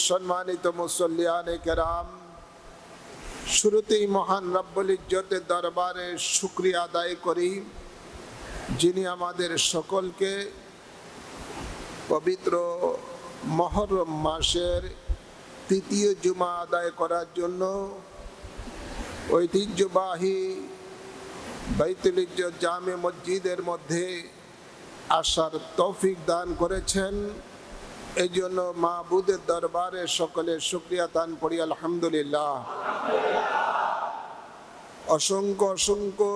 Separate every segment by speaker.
Speaker 1: সম্মানিত মুসল্লিয়ানে কেরাম, শুরুতেই মহান রব্বুল ইজ্জতের দরবারে শুকরিয়া আদায় করি, যিনি আমাদের সকলকে পবিত্র মুহররম মাসের তৃতীয় জুমা আদায় করার জন্য ঐতিহ্যবাহী বাইতুল ইজ্জত জামে মসজিদের মধ্যে আসার তৌফিক দান করেছেন। এই জন্য মাবুদের দরবারে সকলে শুকরিয়া দান করি আলহামদুলিল্লাহ। অসংখ্য অসংখ্য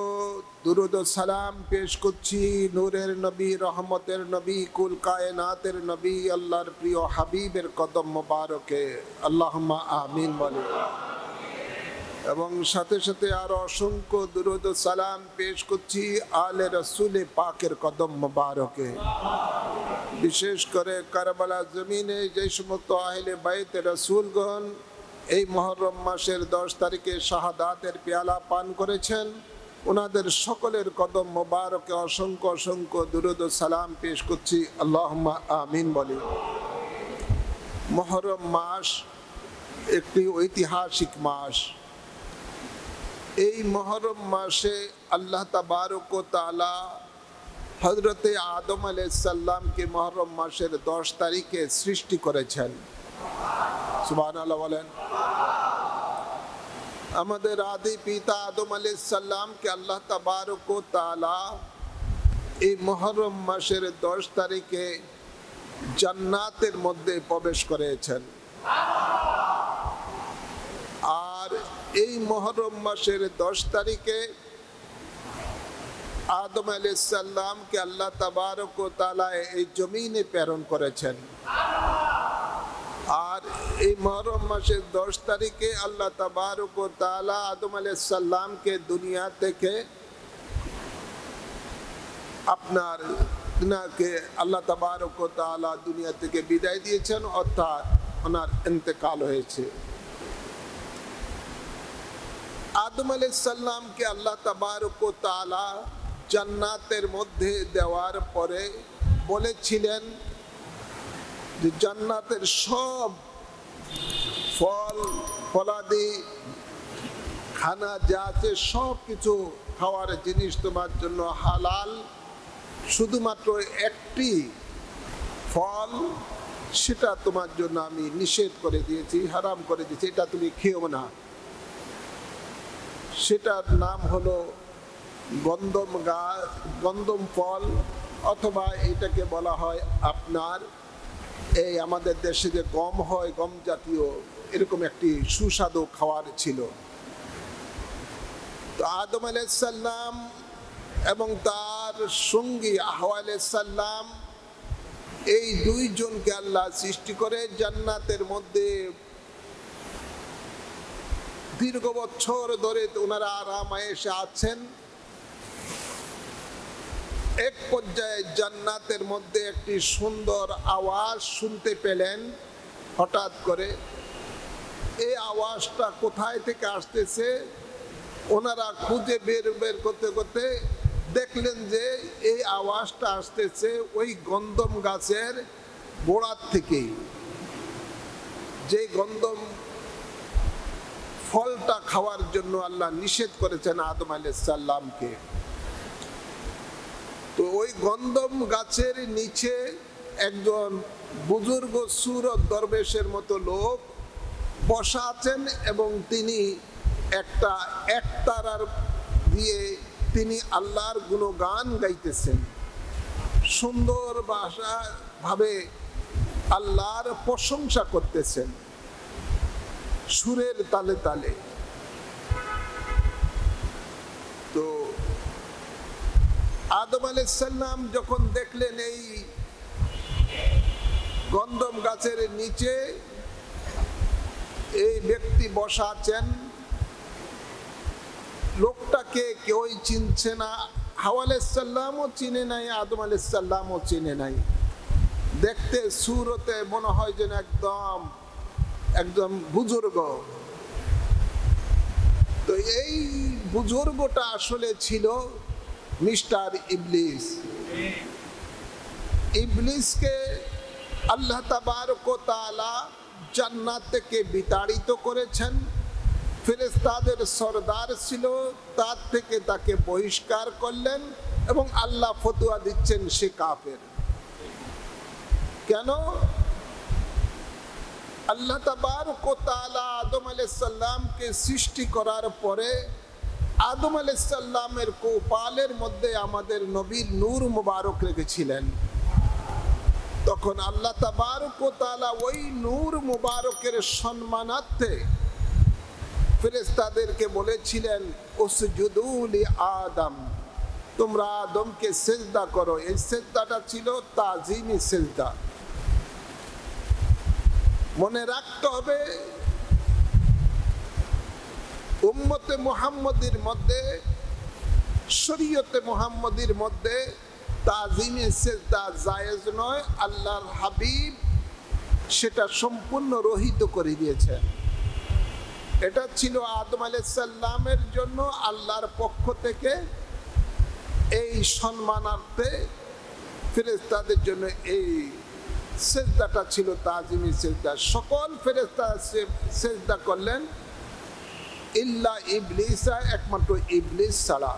Speaker 1: দুরূদ ও সালাম পেশ করছি নূরের নবী, রহমতের নবী, কুল কায়নাতের নবী, আল্লাহর প্রিয় হাবিবের কদম মোবারকে, আল্লাহুম্মা আমিন বলে। এবং সাথে সাথে আরো অসংখ্য দুরূদ ও সালাম পেশ করছি আলে রাসূলে পাকের কদম মোবারকে। বিশেষ করে কারবালা জমিনে যে সমস্ত আহলে বাইতে রাসূলগণ এই মুহররম মাসের 10 তারিখে শাহাদাতের পেয়ালা পান করেছেন, ওনাদের সকলের কদম মোবারকে অসংখ্য অসংখ্য দুরূদ ও সালাম পেশ করছি, আল্লাহুম্মা আমিন বলি। মুহররম মাস একটি ঐতিহাসিক মাস। এই মুহররম মাসে আল্লাহ তাবারক ওয়া তাআলা হযরতে আদম আলাইহিস সালামকে মুহররম মাসের 10 তারিখে সৃষ্টি করেছেন। সুবহানাল্লাহ বলেন। আমাদের আদি পিতা আদম আলাইহিস সালামকে আল্লাহ তাবারক ওয়া তাআলা এই মুহররম মাসের 10 তারিখে জান্নাতের মধ্যে প্রবেশ করেছেন। আর এই মুহররম মাসের 10 তারিখে আদম আলাইহিস সালামকে আল্লাহ তাবারক ওয়া তাআলা এই জমিনে প্রেরণ করেছেন। আর এই মুহররম মাসের 10 তারিখে আল্লাহ তাবারক ওয়া তাআলা আদম আলাইহিস সালামকে দুনিয়া থেকে আল্লাহ তাবারক ওয়া তাআলা দুনিয়া থেকে বিদায় দিয়েছেন, অর্থাৎ ওনার ইন্তেকাল হয়েছে। আদম আলাইহিস সালামকে আল্লাহ তাবারক ওয়া তাআলা জান্নাতের মধ্যে দেওয়ার পরে বলেছিলেন যে জান্নাতের সব ফল ফলাদি খানা যা আছে সব কিছু খাওয়ার জিনিস তোমার জন্য হালাল, শুধুমাত্র একটি ফল সেটা তোমার জন্য আমি নিষেধ করে দিয়েছি, হারাম করে দিয়েছি, এটা তুমি খেও না। সেটার নাম হলো গন্ধম ফল, অথবা এটাকে বলা হয় আপনার এই আমাদের দেশে যে গম হয়, গম জাতীয় এরকম একটি সুস্বাদু খাবার ছিল। তো আদম আলাইহিস সালাম এবং তার সঙ্গী হাওয়া আলাইহিস সালাম এই দুইজনকে আল্লাহ সৃষ্টি করে জান্নাতের মধ্যে দীর্ঘ বছর ধরে ওনারা আরাম আয়েশে আছেন। এক পর্যায়ে জান্নাতের মধ্যে একটি সুন্দর আওয়াজ শুনতে পেলেন হঠাৎ করে। এই আওয়াজটা কোথায় থেকে আসতেছে ওনারা খুঁজে বের করতে করতে দেখলেন যে এই আওয়াজটা আসতেছে ওই গন্ধম গাছের গোড়ার থেকেই, যে গন্ধম ফলটা খাওয়ার জন্য আল্লাহ নিষেধ করেছেন আদম আলাইহিস সালামকে। তো ওই গন্ধম গাছের নিচে একজন বুজুর্গ সুরত দরবেশের মতো লোক বসা আছেন এবং তিনি একতারার দিয়ে তিনি আল্লাহর গুণগান গাইতেছেন, সুন্দর ভাবে আল্লাহর প্রশংসা করতেছেন সুরের তালে তালে। তো আদম আলাইহিস সালাম যখন দেখলেন এই গন্ধম গাছের নিচে এই ব্যক্তি বসা আছেন, লোকটাকে কেউই চিনছে না, হাওয়া আলাইহিস সালামও চিনে নাই, আদম আলাইহিস সালামও চিনে নাই। দেখতে সুরতে মনে হয় যেন একদম বুজুর্গ। তো এই বুজুর্গটা আসলে ছিল মিস্টার ইবলিস। ইবলিসকে আল্লাহ তাবারক ওয়া তাআলা জান্নাত থেকে বিতাড়িত করেছেন, ফেরেশতাদের সরদার ছিল, তার থেকে তাকে বহিষ্কার করলেন এবং আল্লাহ ফতোয়া দিচ্ছেন সে কাফের। কেন? আল্লাহ তাবারক ওয়া তাআলা আদম আলাইহিস সালামকে সৃষ্টি করার পরে আদম আলাইহিস সালামের কপালের মধ্যে আমাদের নবীর নূর মুবারক রেখেছিলেন। তখন আল্লাহ তাবারক ওয়া তাআলা ওই নূর মুবারকের সম্মানার্থে ফেরেশতাদেরকে বলেছিলেন উসজুদু লি আদম, তোমরা আদমকে সিজদা করো। এই সিজদাটা ছিল তাজিমি সিজদা। মনে রাখতে হবে উম্মতে মুহাম্মদীর মধ্যে, শরীয়তে মুহাম্মদীর মধ্যে তাজিমে সিজদা জায়েজ নয়। আল্লাহর হাবিব সেটা সম্পূর্ণ রহিত করে দিয়েছেন। এটা ছিল আদম আলাইহিস সালামের জন্য আল্লাহর পক্ষ থেকে এই সম্মানার্থে, ফেরেশতাদের জন্য এই সিজদাটা ছিল তাজিমি সিজদা। সকল ফেরেশতা সিজদা করলেন ইল্লা ইবলিসা, একমাত্র ইবলিস ছাড়া।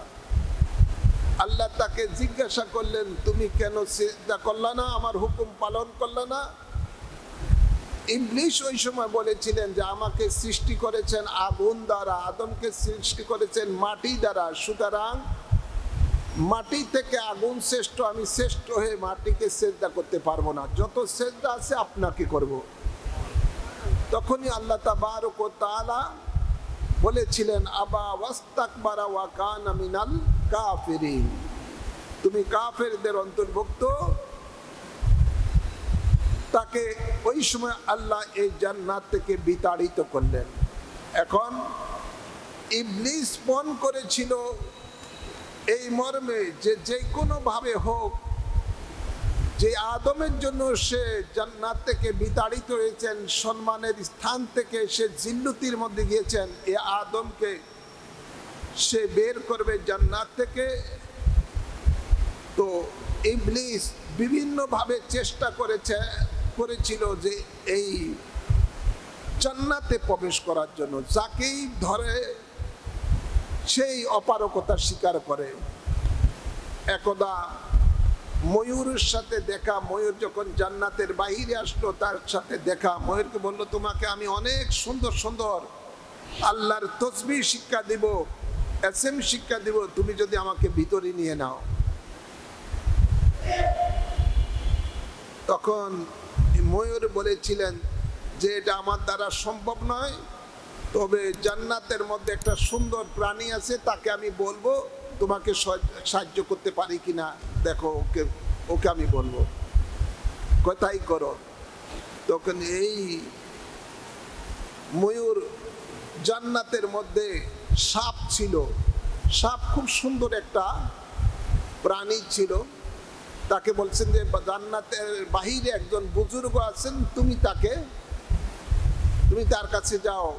Speaker 1: আল্লাহ তাকে জিজ্ঞাসা করলেন তুমি কেন সিজদা করলা না, আমার হুকুম পালন করলা না? ইবলিস ওই সময় বলেছিলেন যে আমাকে সৃষ্টি করেছেন আগুন দ্বারা, আদমকে সৃষ্টি করেছেন মাটি দ্বারা, সুতরাং মাটি থেকে আগুন শ্রেষ্ঠ, আমি শ্রেষ্ঠ হয়ে মাটিকে সিজদা করতে পারবো না, যত সিজদা আছে আপনাকে করব। তখনই আল্লাহ তাবারক ওয়া তাআলা বলেছিলেন আবা ওয়াস্তাকবারা ওয়া কানা মিনাল কাফিরিন, তুমি কাফেরদের অন্তর্ভুক্ত। তাকে ওই সময় আল্লাহ এই জান্নাত থেকে বিতাড়িত করলেন। এখন ইবলিস মন করেছিল এই মর্মে যে যে কোনো ভাবে হোক, যে আদমের জন্য সে জান্নাত থেকে বিতাড়িত হয়েছেন, সম্মানের স্থান থেকে সে জিল্লতির মধ্যে গিয়েছেন, এ আদমকে সে বের করবে জান্নাত থেকে। তো ইবলিস বিভিন্নভাবে চেষ্টা করেছিল যে এই জান্নাতে প্রবেশ করার জন্য, যাকেই ধরে সেই অপারগতার স্বীকার করে। একদা ময়ূরের সাথে দেখা, ময়ূর যখন জান্নাতের বাইরে আসলো তার সাথে দেখা, ময়ূরকে বলল তোমাকে আমি অনেক সুন্দর সুন্দর আল্লাহর তসবিহ শিক্ষা দিব, এসএম শিক্ষা দিব, তুমি যদি আমাকে ভিতরে নিয়ে নাও। তখন ময়ূর বলেছিলেন যে এটা আমার দ্বারা সম্ভব নয়, তবে জান্নাতের মধ্যে একটা সুন্দর প্রাণী আছে, তাকে আমি বলবো তোমাকে সাহায্য করতে পারি কিনা, দেখো ওকে আমি বলবো, কথাই করো। তখন এই ময়ূর জান্নাতের মধ্যে সাপ ছিল, সাপ খুব সুন্দর একটা প্রাণী ছিল, তাকে বলছেন যে জান্নাতের বাহিরে একজন বুজুর্গ আছেন, তুমি তার কাছে যাও,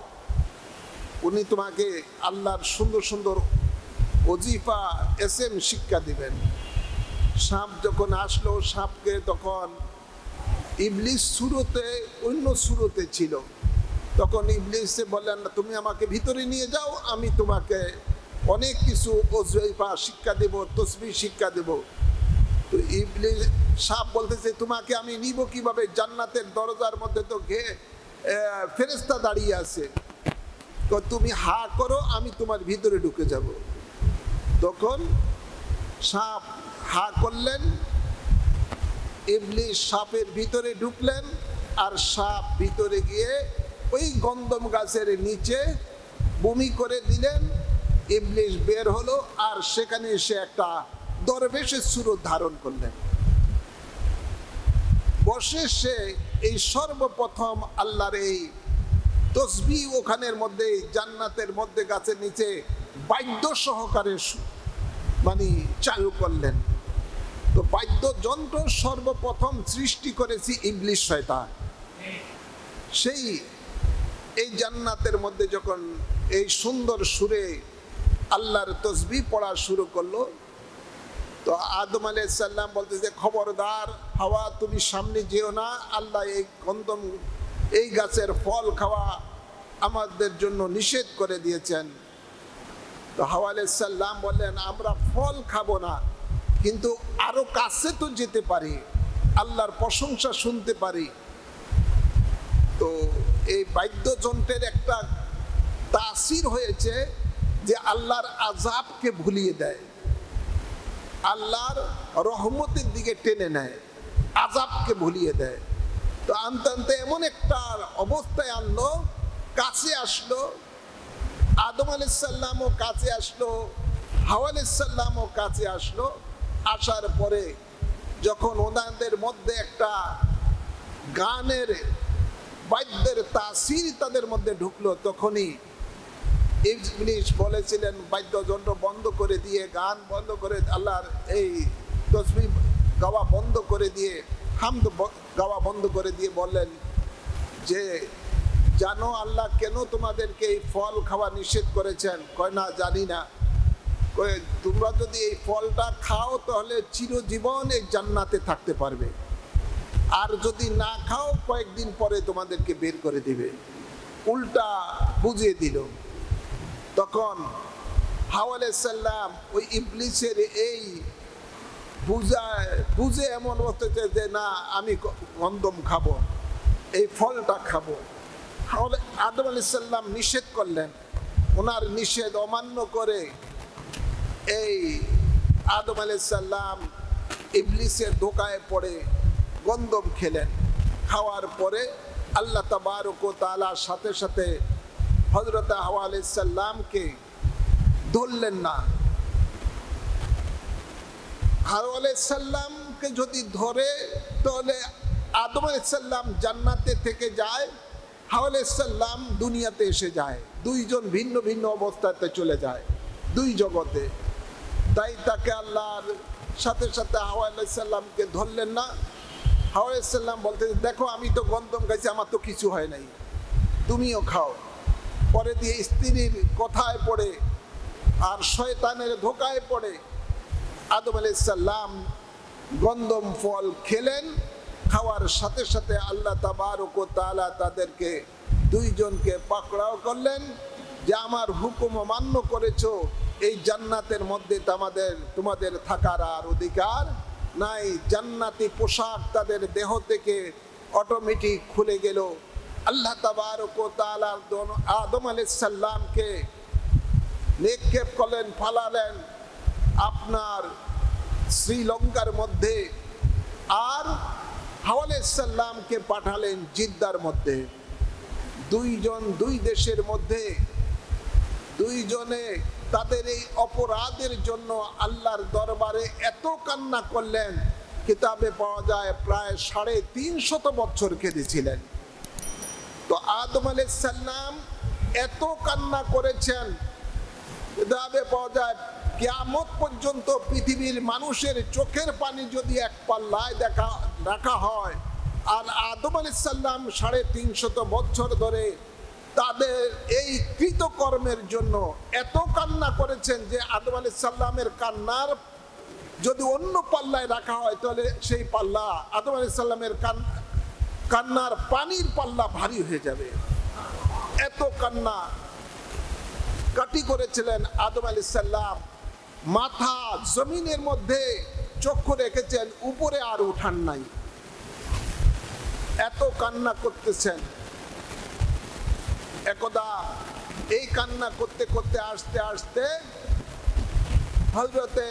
Speaker 1: উনি তোমাকে আল্লাহর সুন্দর সুন্দর ওজিফা এসএম শিক্ষা দিবেন। সাপ যখন আসলো, সাপকে তখন ইবলিস শুরুতে অন্য শুরুতে ছিল, তখন ইবলিসে বললেন তুমি আমাকে ভিতরে নিয়ে যাও, আমি তোমাকে অনেক কিছু ওজিফা শিক্ষা দেব, তসবিহ শিক্ষা দেব। তো ইবলিস সাপ বলতেছে তোমাকে আমি নিব কিভাবে, জান্নাতের দরজার মধ্যে তো ফেরেশতা দাঁড়িয়ে আছে, তো তুমি হা করো, আমি তোমার ভিতরে ঢুকে যাব। তখন সাপ হা করলেন, ইবলিস সাপের ভিতরে ঢুকলেন, আর সাপ ভিতরে গিয়ে ওই গন্ধম গাছের নিচে বমি করে দিলেন। ইবলিস বের হলো, আর সেখানে এসে একটা দরবেশের সুরত ধারণ করলেন। বসে সে এই সর্বপ্রথম আল্লাহর এই তসবিহ ওখানের মধ্যে জান্নাতের মধ্যে গাছের নিচে বাদ্য সহকারে মানে চালু করলেন। তো বাদ্যযন্ত্র সর্বপ্রথম সৃষ্টি করেছি ইবলিস শয়তান। সেই এই জান্নাতের মধ্যে যখন এই সুন্দর সুরে আল্লাহর তসবিহ পড়া শুরু করলো, তো আদম আলাইহিস সালাম বলতেছে খবরদার হাওয়া, তুমি সামনে যেও না, আল্লাহ এই গন্ধম এই গাছের ফল খাওয়া আমাদের জন্য নিষেধ করে দিয়েছেন। তো হাওয়া আলাইহিস সালাম বললেন, আমরা ফল খাবো না, কিন্তু আরো কাছে তো যেতে পারি, আল্লাহর প্রশংসা শুনতে পারি। তো এই বাদ্যযন্ত্রের একটা তাসির হয়েছে যে আল্লাহর আযাবকে ভুলিয়ে দেয়, আল্লাহর রহমতের দিকে টেনে নেয়, আযাবকে ভুলিয়ে দেয়। তো আনতে আনতে এমন একটা অবস্থায় আনলো, কাছে আসলো, আদম আলাইহিস সালামও কাছে আসলো, হাওয়া আলাইহিস সালামও কাছে আসলো। আসার পরে যখন ওনাদের মধ্যে একটা গানের বাদ্যের তাসির তাদের মধ্যে ঢুকলো, তখনই ইবলিস বলেছিলেন বাদ্যযন্ত্র বন্ধ করে দিয়ে, গান বন্ধ করে, আল্লাহর এই তাসবিহ গাওয়া বন্ধ করে দিয়ে, হামদ গাওয়া বন্ধ করে দিয়ে বললেন যে, জানো আল্লাহ কেন তোমাদেরকে এই ফল খাওয়া নিষেধ করেছেন? কয় না, জানি না। কয়, তোমরা যদি এই ফলটা খাও তাহলে চিরজীবন এই জান্নাতে থাকতে পারবে, আর যদি না খাও কয়েকদিন পরে তোমাদেরকে বের করে দিবে। উল্টা বুঝিয়ে দিল। তখন হাওয়া আলাইহিস সালাম ওই ইবলিসের এই বুঝে এমন হতেছে যে না, আমি গন্ধম খাবো, এই ফলটা খাবো। আদম আলাইহিস সালাম নিষেধ করলেন, ওনার নিষেধ অমান্য করে এই আদম আলাইহিস সালাম ইবলিসের ধোঁকায় পড়ে গন্ধম খেলেন। খাওয়ার পরে আল্লাহ তাবারক ওয়া তাআলার সাথে সাথে হযরত হাওয়া আলাইহিস সালামকে ধরলেন না। হাওয়া আলাইহিস সালামকে যদি ধরে তাহলে আদম আলাইহিস সালাম জান্নাতে থেকে যায়, হাওয়া আলাইহিস সালাম দুনিয়াতে এসে যায়, দুইজন ভিন্ন ভিন্ন অবস্থাতে চলে যায়, দুই জগতে। তাই তাকে আল্লাহর সাথে সাথে হাওয়া আলাইহিস সালামকে ধরলেন না। হাওয়া আলাইহিস সালাম বলতে, দেখো আমি তো গন্ধম খাইছি, আমার তো কিছু হয় নাই, তুমিও খাও। পরে দিয়ে স্ত্রীর কথায় পড়ে আর শয়তানের ধোঁকায় পড়ে আদম আলাইহিস সালাম গন্ধম ফল খেলেন। খাওয়ার সাথে সাথে আল্লাহ তাবারক ওয়া তাআলা তাদেরকে দুইজনকে পাকড়াও করলেন যে, আমার হুকুম অমান্য করেছো, এই জান্নাতের মধ্যে তোমাদের থাকার আর অধিকার নাই। জান্নাতি পোশাক তাদের দেহ থেকে অটোমেটিক খুলে গেল। আল্লাহ তাবারক ওয়া তাআলা আদম আলাইহিস সালামকে নিক্ষেপ করলেন, ফালালেন আপনার শ্রীলঙ্কার মধ্যে, আর হাওয়া আলাইহিস সালামকে পাঠালেন জিদ্দার মধ্যে। দুইজন দুই দেশের মধ্যে দুইজনে তাদের এই অপরাধের জন্য আল্লাহর দরবারে এত কান্না করলেন, কিতাবে পাওয়া যায় প্রায় 350 বছর কেঁদেছিলেন। তো আদম আলাইহিস সালাম এত কান্না করেছেন, কিতাবে পাওয়া যায় কিয়ামত পর্যন্ত পৃথিবীর মানুষের চোখের পানি যদি এক পাল্লায় রাখা হয়, আর আদম আলাইহিস সালাম 350 বছর ধরে তাদের এই কৃতকর্মের জন্য এত কান্না করেছেন যে আদম আলাইহিস সালামের কান্নার যদি অন্য পাল্লায় রাখা হয় তাহলে সেই পাল্লা আদম আলাইহিস সালামের কান্নার পানির পাল্লা ভারী হয়ে যাবে। এত কান্না কাটি করেছিলেন আদম আলাইহিস সালাম। মাথা জমিনের মধ্যে চক্ষু রেখেছেন, উপরে আর উঠান নাই, এত কান্না করতেছেন। একদা এই কান্না করতে করতে আসতে আসতে হযরতে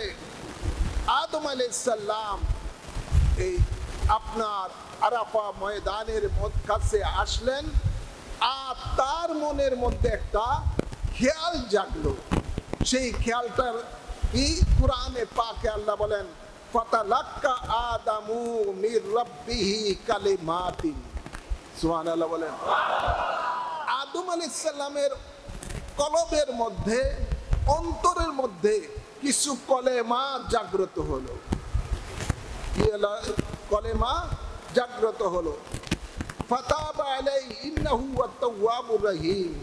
Speaker 1: আদম আলাইহিস সালাম এই আপনার আরাফা ময়দানের কাছে আসলেন, আর তার মনের মধ্যে একটা খেয়াল জাগলো। সেই খেয়ালটার কি, কুরআনে পাকে আল্লাহ বলেন, ফাতালাক্কা আদামু মির রাব্বিহি কালিমাতিন। সুবহানাল্লাহ বলেন। আদম আলাইহিস সালামের কলবের মধ্যে, অন্তরের মধ্যে কিছু কলেমা জাগ্রত হলো। কলেমা জাগ্রত হলো। ফাতাবা আলাইহি ইন্নাহু ওয়াত তাওয়াবুর রহিম।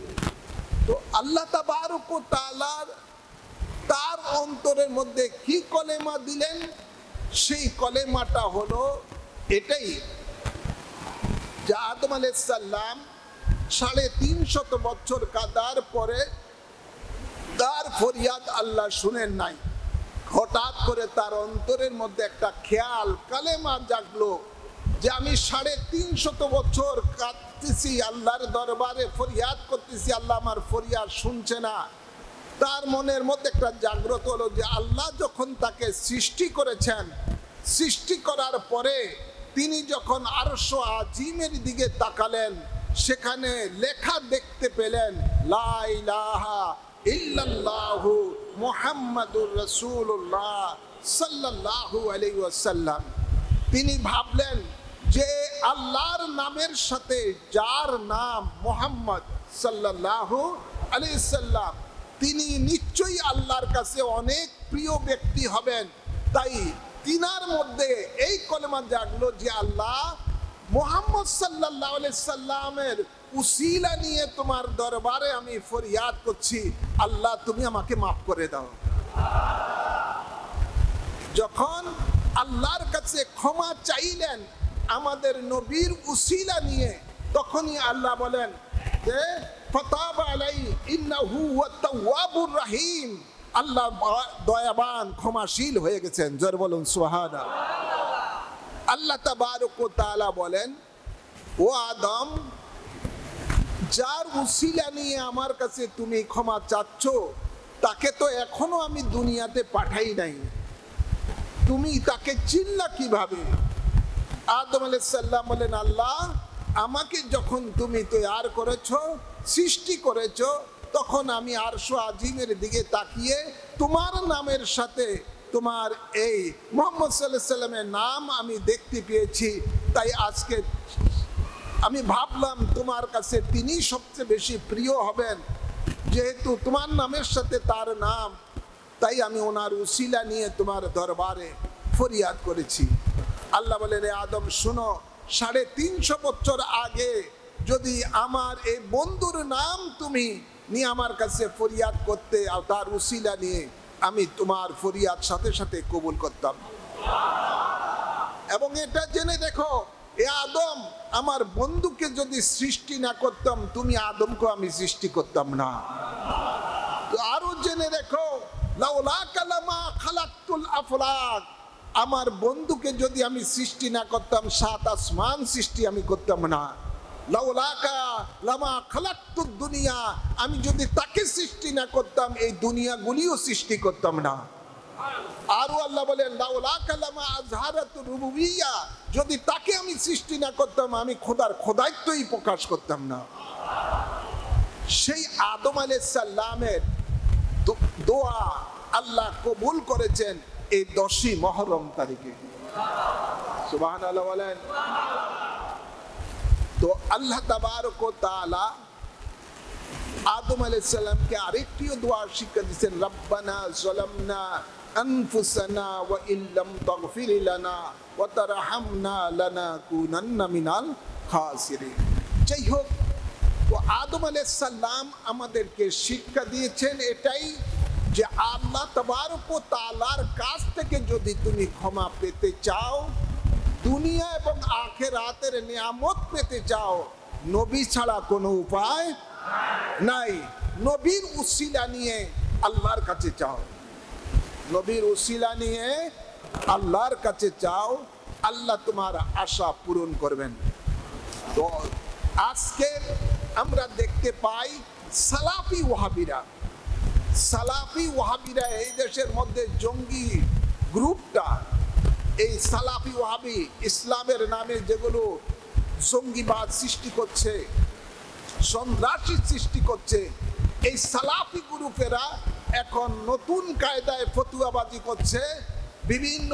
Speaker 1: তো আল্লাহ তাবারক ওয়া তাআলা তার অন্তরের মধ্যে কি কলেমা দিলেন, সেই কলেমাটা হলো এটাই, যে আদম আলাইহিস সালাম 350 বছর কাদার পরে তার ফরিয়াদ আল্লাহ শুনেন নাই। হঠাৎ করে তার অন্তরের মধ্যে একটা খেয়াল, কালেমা জাগলো যে আমি 350 বছর কাঁদতেছি, আল্লাহর দরবারে ফরিয়াদ করতেছি, আল্লাহ আমার ফরিয়াদ শুনছে না। তার মনের মধ্যে একটা জাগ্রত হলো যে আল্লাহ যখন তাকে সৃষ্টি করেছেন, সৃষ্টি করার পরে তিনি যখন আরশ আজিমের দিকে তাকালেন, সেখানে লেখা দেখতে পেলেন লা ইলাহা ইল্লাল্লাহু মুহাম্মাদুর রাসূলুল্লাহ সাল্লাল্লাহু আলাইহি ওয়াসাল্লাম। তিনি ভাবলেন যে আল্লাহর নামের সাথে যার নাম মুহাম্মদ সাল্লাল্লাহু আলাইহি সাল্লাম, তিনি নিশ্চয়ই আল্লাহর কাছে অনেক প্রিয় ব্যক্তি হবেন। তাই তিনার মধ্যে এই কলেমা জাগলো যে আল্লাহ, মুহাম্মদ সাল্লাল্লাহু আলাইহি সাল্লামের উসিলা নিয়ে তোমার দরবারে আমি ফরিয়াদ করছি, আল্লাহ তুমি আমাকে মাফ করে দাও। যখন আল্লাহর কাছে ক্ষমা চাইলেন আমাদের নবীর উসিলা নিয়ে, তখনই আল্লাহ বলেন যে ফাতাবা আলাইহি ইন্নাহু হুয়াত তাওয়াবুর রহিম, আল্লাহ দয়াবান ক্ষমাশীল হয়ে গেছেন। জোরে বলুন সুবহানাল্লাহ। আল্লাহ তাবারক ওয়া তাআলা বলেন, ও আদম, যার উসিলা নিয়ে আমার কাছে তুমি ক্ষমা চাচ্ছ, তাকে তো এখনো আমি দুনিয়াতে পাঠাই নাই, তুমি তাকে চিনলা কিভাবে? আদম আলাইহিস সালাম বলেন, আল্লাহ আমাকে যখন তুমি তৈয়ার করেছো, সৃষ্টি করেছো, তখন আমি আরশ আজিমের দিকে তাকিয়ে তোমার নামের সাথে তোমার এই মুহাম্মদ সাল্লাল্লাহু আলাইহি সাল্লামের নাম আমি দেখতে পেয়েছি। তাই আজকে আমি ভাবলাম তোমার কাছে তিনি সবচেয়ে বেশি প্রিয় হবেন, যেহেতু তোমার নামের সাথে তার নাম, তাই আমি ওনার উসিলা নিয়ে তোমার দরবারে ফরিয়াদ করেছি। আল্লাহ বলে, রে আদম শোনো, 350 বছর আগে যদি আমার এই বন্ধুর নাম তুমি নিয়ে আমার কাছে ফরিয়াদ করতে, আর তার উসিলা নিয়ে, আমি তোমার ফরিয়াদ সাথে সাথে কবুল করতাম। এবং এটা জেনে দেখো, এ আদম, আমার বন্ধুকে যদি সৃষ্টি না করতাম, তুমি আদমকে আমি সৃষ্টি করতাম না। তো আরো জেনে দেখো, লাউলা কালামা খালাকতুল আফলাক, আমার বন্ধুকে যদি আমি সৃষ্টি না করতাম, 7 আসমান সৃষ্টি আমি করতাম না। লাউলাকা লামা খালাকতুদ দুনিয়া, আমি যদি তাকে সৃষ্টি না করতাম, এই দুনিয়াগুলিও সৃষ্টি করতাম না। আরো আল্লাহ বলেন, লাউলাকা লামা আযহারাতুর রুবুবিয়্যা, যদি তাকে আমি সৃষ্টি না করতাম, আমি খোদার খোদাইত্বই প্রকাশ করতাম না। সেই আদম আলাইহিস সালামের দোয়া আল্লাহ কবুল করেছেন এই 10ই মুহররম তারিখে। সুবহানাল্লাহ বলেন। তো আল্লাহ তাবারক ওয়া তাআলা আদম আলাইহিস সালামকে আরেকটিও দোয়া শিক্ষা দিয়েছেন, রব্বানা যালামনা আনফুসানা ওয়া ইল্লাম তাগফির লানা ওয়া তারহামনা লানাকুনান্না মিনাল খাসিরিন। যাই হোক, তো আদম আলাইহিস সালাম আমাদেরকে শিক্ষা দিয়েছেন এটাই যে আল্লাহ তাবারক ওয়া তাআলার কাছ থেকে যদি তুমি ক্ষমা পেতে চাও, দুনিয়া এবং আখিরাতের নিয়ামত পেতে চাও, নবী ছাড়া কোনো উপায় নাই। নবীর উসিলা নিয়ে আল্লাহর কাছে চাও, নবীর উসিলা নিয়ে আল্লাহর কাছে চাও, আল্লাহ তোমার আশা পূরণ করবেন। তো আজকে আমরা দেখতে পাই সালাফি ওয়াহাবিরা, সালাফি ওয়াহাবিরা এই দেশের মধ্যে জঙ্গি গ্রুপটা, এই সালাফি ওয়াহাবি ইসলামের নামে যেগুলো জঙ্গিবাদ সৃষ্টি করছে, সন্ত্রাসী সৃষ্টি করছে, এই সালাফি গ্রুপেরা এখন নতুন কায়দায় ফতুয়াবাজি করছে বিভিন্ন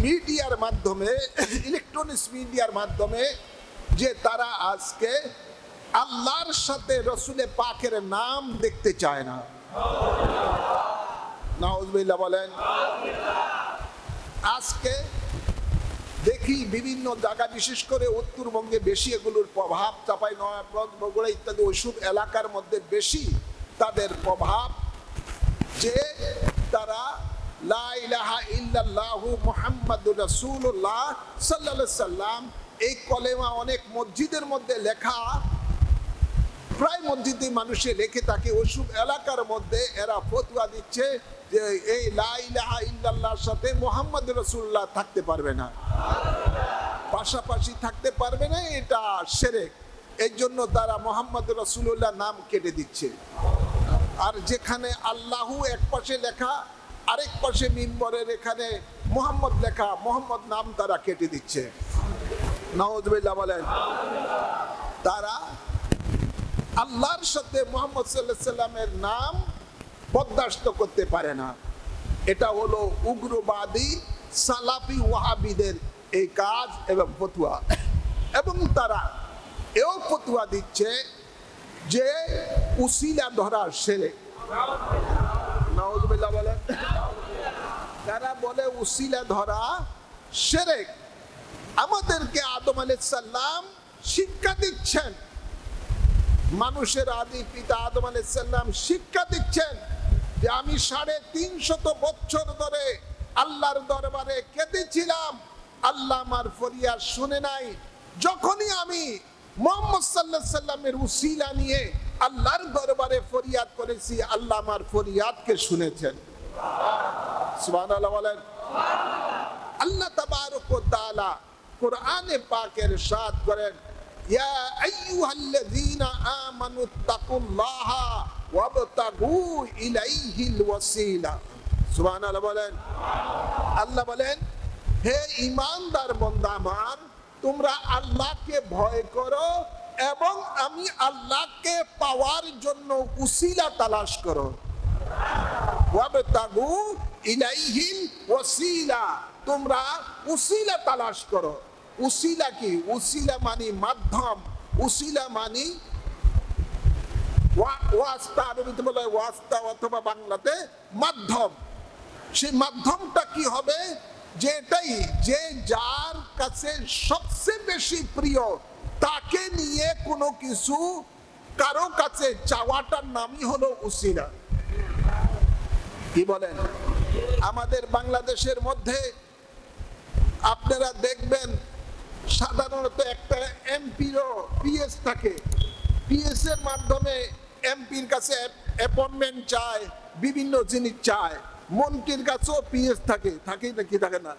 Speaker 1: মিডিয়ার মাধ্যমে, ইলেকট্রনিক্স মিডিয়ার মাধ্যমে, যে তারা আজকে আল্লাহর সাথে রসুলে পাকের নাম দেখতে চায় না। নাউজুবিল্লাহ বলেন। আজকে দেখি বিভিন্ন জায়গা, বিশেষ করে উত্তরবঙ্গে বেশি এগুলোর প্রভাব, চাঁপাইনবাবগঞ্জ, বগুড়া ইত্যাদি ওইসব এলাকার মধ্যে বেশি তাদের প্রভাব, যে তারা লা ইলাহা ইল্লাল্লাহু মুহাম্মাদুর রাসূলুল্লাহ সাল্লাল্লাহু আলাইহি সাল্লাম এই কলেমা অনেক মসজিদের মধ্যে লেখা, প্রায় মসজিদে মানুষে লেখে থাকে। ওইসব এলাকার মধ্যে এরা ফতোয়া দিচ্ছে যে এই লা ইলাহা ইল্লাল্লাহর সাথে মুহাম্মদ রাসূলুল্লাহ থাকতে পারবে না, পাশাপাশি থাকতে পারবে না, এটা শিরক। এই জন্য তারা মুহাম্মদ রাসূলুল্লাহ নাম কেটে দিচ্ছে। আর যেখানে আল্লাহু এক পাশে লেখা, আরেক পাশে মিম্বরের এখানে মুহাম্মদ লেখা, মুহাম্মদ নাম তারা কেটে দিচ্ছে। নাউযুবিল্লাহ বলেন। তারা আল্লাহর সাথে মুহাম্মদ সাল্লাল্লাহু আলাইহি সাল্লামের নাম বরদাস্ত করতে পারে না। এটা হলো উগ্রবাদী সালাফি ওয়াহাবিদের এই কাজ এবং ফতোয়া। এবং তারা এও ফতোয়া দিচ্ছে যে উসিলা ধরা শিরক। নাউযুবিল্লাহ বলেন। তারা বলে উসিলা ধরা শিরক। আমাদেরকে আদম আলাইহিস সালাম শিক্ষা দিচ্ছেন, মানুষের আদি পিতা আদম আলাইহিস সালাম শিক্ষা দিচ্ছেন যে আমি 350 বছর ধরে আল্লাহর দরবারে কেঁদেছিলাম, আল্লাহ আমার ফরিয়াদ শুনে নাই। যখনই আমি মুহাম্মদ সাল্লাল্লাহু আলাইহি সাল্লামের উসিলা নিয়ে আল্লাহর দরবারে ফরিয়াদ করেছি, আল্লাহ আমার ফরিয়াদকে শুনেছেন। সুবহানাল্লাহ বলেন। আল্লাহ তাবারক ওয়া তাআলা কোরআনে পাকে ইরশাদ করেন, ইয়া আইয়ুহাল্লাযীনা আমানুত্তাকুল্লাহা ওয়াবতাগু ইলাইহিল ওয়াসিলা। সুবহানাল্লাহ বলেন। আল্লাহ বলেন, হে ঈমানদার বান্দা আমার, তোমরা আল্লাহকে ভয় করো এবং আমি আল্লাহকে পাওয়ার জন্য উসিলা তালাশ করো। ওয়াবতাগু ইলাইহিল ওয়াসিলা, তোমরা উসিলা তালাশ করো। উসিলা কি? উসিলা মানে মাধ্যম, উসিলা মানে ওয়াস্তা, আরবিতে বলে ওয়াস্তা অথবা বাংলাতে মাধ্যম। সেই মাধ্যমটা কি হবে? যে এটাই, যে যার কাছে সবচেয়ে বেশি প্রিয় তাকে নিয়ে কোনো কিছু কারো কাছে চাওয়াটার নামই হলো উসিলা। কি বলেন? আমাদের বাংলাদেশের মধ্যে আপনারা দেখবেন সাধারণত একটা এমপিরও পিএস থাকে, পিএস এর মাধ্যমে এমপির কাছে অ্যাপয়েন্টমেন্ট চায়, বিভিন্ন জিনিস চায়। মন্ত্রীর কাছেও পিএস থাকে, থাকে নাকি থাকে না?